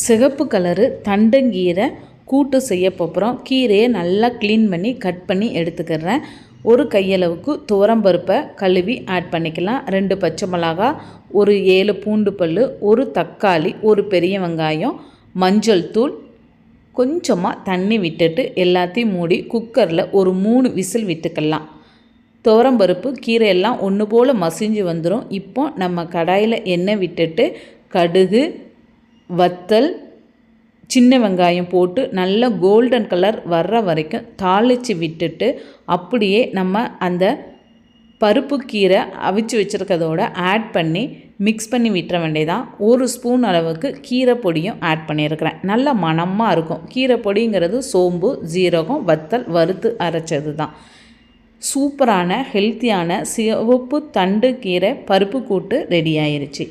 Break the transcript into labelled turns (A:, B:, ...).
A: சிகப்பு கலரு தண்டங்கீரை கூட்டு செய்ய போகிறோம். கீரையை நல்லா க்ளீன் பண்ணி கட் பண்ணி எடுத்துக்கிறேன். ஒரு கையளவுக்கு துவரம்பருப்பை கழுவி ஆட் பண்ணிக்கலாம். 2 பச்சை மிளகா, ஒரு 7 பூண்டு பல், ஒரு தக்காளி, ஒரு பெரிய வெங்காயம், மஞ்சள் தூள், கொஞ்சமாக தண்ணி விட்டுட்டு எல்லாத்தையும் மூடி குக்கரில் ஒரு 3 விசில் விட்டுக்கலாம். துவரம்பருப்பு கீரையெல்லாம் ஒன்று போல் மசிஞ்சு வந்துடும். இப்போ நம்ம கடாயில் எண்ணெய் விட்டுட்டு கடுகு, வத்தல், சின்ன வெங்காயம் போட்டு நல்லா கோல்டன் கலர் வர்ற வரைக்கும் தாளித்து விட்டுட்டு அப்படியே நம்ம அந்த பருப்பு கீரை அவிச்சு வச்சுருக்கிறதோட ஆட் பண்ணி மிக்ஸ் பண்ணி விட்டுற வேண்டியதான். 1 ஸ்பூன் அளவுக்கு கீரை பொடியும் ஆட் பண்ணியிருக்கிறேன். நல்ல மணமாக இருக்கும். கீரை பொடிங்கிறது சோம்பு, ஜீரகம், வத்தல் வறுத்து அரைச்சது தான். சூப்பரான ஹெல்த்தியான சிவப்பு தண்டு கீரை பருப்பு கூட்டு ரெடி ஆயிருச்சு.